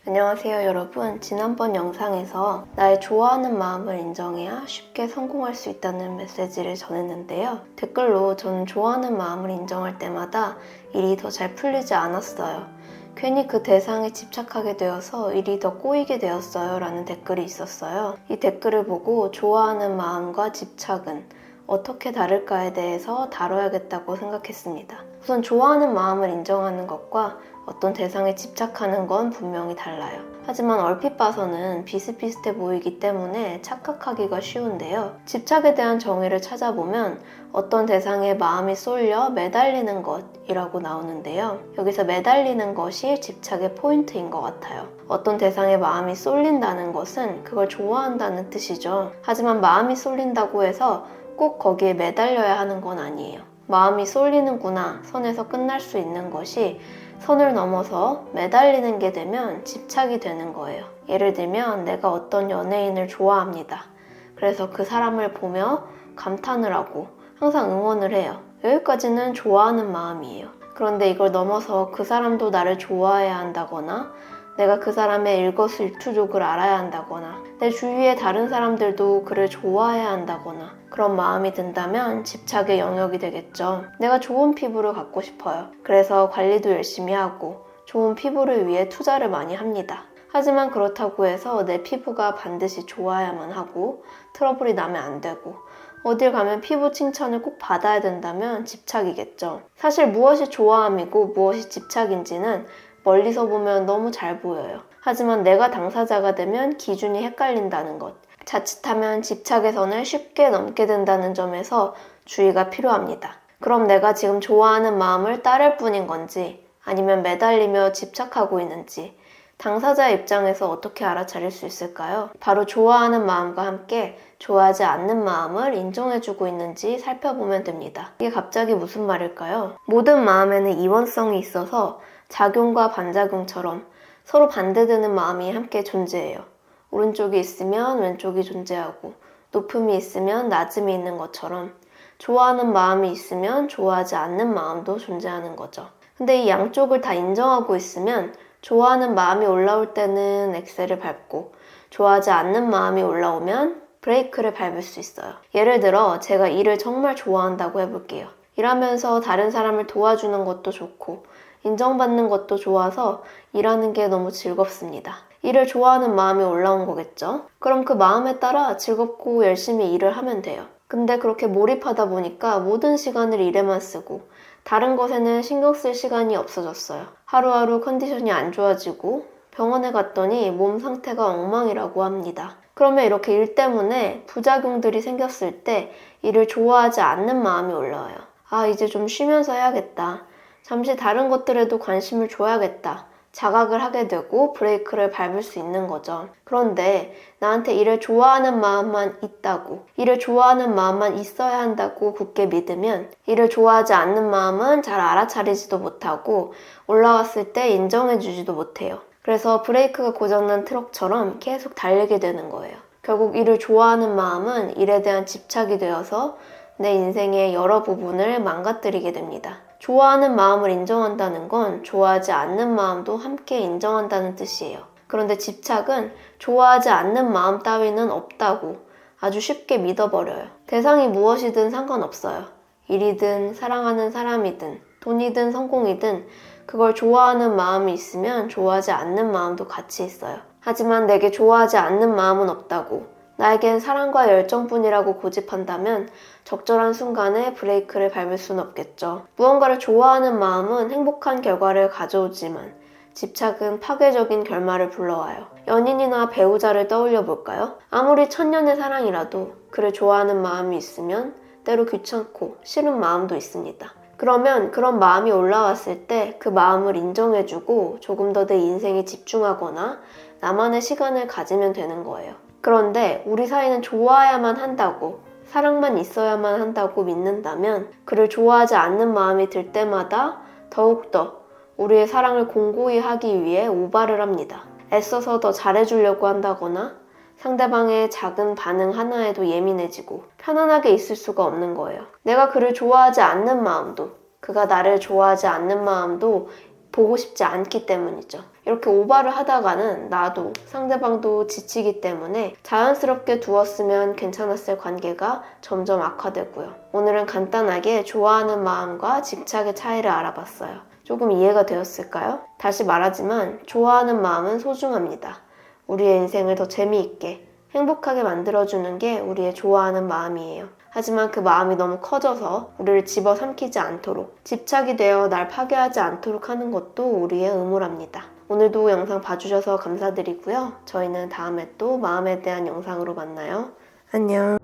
안녕하세요 여러분. 지난번 영상에서 나의 좋아하는 마음을 인정해야 쉽게 성공할 수 있다는 메시지를 전했는데요. 댓글로 저는 좋아하는 마음을 인정할 때마다 일이 더 잘 풀리지 않았어요. 괜히 그 대상에 집착하게 되어서 일이 더 꼬이게 되었어요 라는 댓글이 있었어요. 이 댓글을 보고 좋아하는 마음과 집착은 어떻게 다를까에 대해서 다뤄야겠다고 생각했습니다. 우선 좋아하는 마음을 인정하는 것과 어떤 대상에 집착하는 건 분명히 달라요. 하지만 얼핏 봐서는 비슷비슷해 보이기 때문에 착각하기가 쉬운데요. 집착에 대한 정의를 찾아보면 어떤 대상에 마음이 쏠려 매달리는 것이라고 나오는데요. 여기서 매달리는 것이 집착의 포인트인 것 같아요. 어떤 대상에 마음이 쏠린다는 것은 그걸 좋아한다는 뜻이죠. 하지만 마음이 쏠린다고 해서 꼭 거기에 매달려야 하는 건 아니에요. 마음이 쏠리는구나 선에서 끝날 수 있는 것이 선을 넘어서 매달리는 게 되면 집착이 되는 거예요. 예를 들면 내가 어떤 연예인을 좋아합니다. 그래서 그 사람을 보며 감탄을 하고 항상 응원을 해요. 여기까지는 좋아하는 마음이에요. 그런데 이걸 넘어서 그 사람도 나를 좋아해야 한다거나 내가 그 사람의 일거수일투족을 알아야 한다거나 내 주위의 다른 사람들도 그를 좋아해야 한다거나 그런 마음이 든다면 집착의 영역이 되겠죠. 내가 좋은 피부를 갖고 싶어요. 그래서 관리도 열심히 하고 좋은 피부를 위해 투자를 많이 합니다. 하지만 그렇다고 해서 내 피부가 반드시 좋아야만 하고 트러블이 나면 안 되고 어딜 가면 피부 칭찬을 꼭 받아야 된다면 집착이겠죠. 사실 무엇이 좋아함이고 무엇이 집착인지는 멀리서 보면 너무 잘 보여요. 하지만 내가 당사자가 되면 기준이 헷갈린다는 것. 자칫하면 집착의 선을 쉽게 넘게 된다는 점에서 주의가 필요합니다. 그럼 내가 지금 좋아하는 마음을 따를 뿐인 건지 아니면 매달리며 집착하고 있는지 당사자의 입장에서 어떻게 알아차릴 수 있을까요? 바로 좋아하는 마음과 함께 좋아하지 않는 마음을 인정해주고 있는지 살펴보면 됩니다. 이게 갑자기 무슨 말일까요? 모든 마음에는 이원성이 있어서 작용과 반작용처럼 서로 반대되는 마음이 함께 존재해요. 오른쪽이 있으면 왼쪽이 존재하고 높음이 있으면 낮음이 있는 것처럼 좋아하는 마음이 있으면 좋아하지 않는 마음도 존재하는 거죠. 근데 이 양쪽을 다 인정하고 있으면 좋아하는 마음이 올라올 때는 엑셀을 밟고 좋아하지 않는 마음이 올라오면 브레이크를 밟을 수 있어요. 예를 들어 제가 일을 정말 좋아한다고 해볼게요. 일하면서 다른 사람을 도와주는 것도 좋고 인정받는 것도 좋아서 일하는 게 너무 즐겁습니다. 일을 좋아하는 마음이 올라온 거겠죠? 그럼 그 마음에 따라 즐겁고 열심히 일을 하면 돼요. 근데 그렇게 몰입하다 보니까 모든 시간을 일에만 쓰고 다른 것에는 신경 쓸 시간이 없어졌어요. 하루하루 컨디션이 안 좋아지고 병원에 갔더니 몸 상태가 엉망이라고 합니다. 그러면 이렇게 일 때문에 부작용들이 생겼을 때 일을 좋아하지 않는 마음이 올라와요. 아, 이제 좀 쉬면서 해야겠다. 잠시 다른 것들에도 관심을 줘야겠다. 자각을 하게 되고 브레이크를 밟을 수 있는 거죠. 그런데 나한테 일을 좋아하는 마음만 있다고, 일을 좋아하는 마음만 있어야 한다고 굳게 믿으면 일을 좋아하지 않는 마음은 잘 알아차리지도 못하고 올라왔을 때 인정해주지도 못해요. 그래서 브레이크가 고장난 트럭처럼 계속 달리게 되는 거예요. 결국 일을 좋아하는 마음은 일에 대한 집착이 되어서 내 인생의 여러 부분을 망가뜨리게 됩니다. 좋아하는 마음을 인정한다는 건 좋아하지 않는 마음도 함께 인정한다는 뜻이에요. 그런데 집착은 좋아하지 않는 마음 따위는 없다고 아주 쉽게 믿어버려요. 대상이 무엇이든 상관없어요. 일이든 사랑하는 사람이든 돈이든 성공이든 그걸 좋아하는 마음이 있으면 좋아하지 않는 마음도 같이 있어요. 하지만 내게 좋아하지 않는 마음은 없다고 나에겐 사랑과 열정뿐이라고 고집한다면 적절한 순간에 브레이크를 밟을 수는 없겠죠. 무언가를 좋아하는 마음은 행복한 결과를 가져오지만 집착은 파괴적인 결말을 불러와요. 연인이나 배우자를 떠올려 볼까요? 아무리 천년의 사랑이라도 그를 좋아하는 마음이 있으면 때로 귀찮고 싫은 마음도 있습니다. 그러면 그런 마음이 올라왔을 때 그 마음을 인정해주고 조금 더 내 인생에 집중하거나 나만의 시간을 가지면 되는 거예요. 그런데 우리 사이는 좋아야만 한다고 사랑만 있어야만 한다고 믿는다면 그를 좋아하지 않는 마음이 들 때마다 더욱더 우리의 사랑을 공고히 하기 위해 오바를 합니다. 애써서 더 잘해주려고 한다거나 상대방의 작은 반응 하나에도 예민해지고 편안하게 있을 수가 없는 거예요. 내가 그를 좋아하지 않는 마음도 그가 나를 좋아하지 않는 마음도 보고 싶지 않기 때문이죠. 이렇게 오바를 하다가는 나도 상대방도 지치기 때문에 자연스럽게 두었으면 괜찮았을 관계가 점점 악화되고요. 오늘은 간단하게 좋아하는 마음과 집착의 차이를 알아봤어요. 조금 이해가 되었을까요? 다시 말하지만 좋아하는 마음은 소중합니다. 우리의 인생을 더 재미있게, 행복하게 만들어주는 게 우리의 좋아하는 마음이에요. 하지만 그 마음이 너무 커져서 우리를 집어삼키지 않도록, 집착이 되어 날 파괴하지 않도록 하는 것도 우리의 의무랍니다. 오늘도 영상 봐주셔서 감사드리고요. 저희는 다음에 또 마음에 대한 영상으로 만나요. 안녕.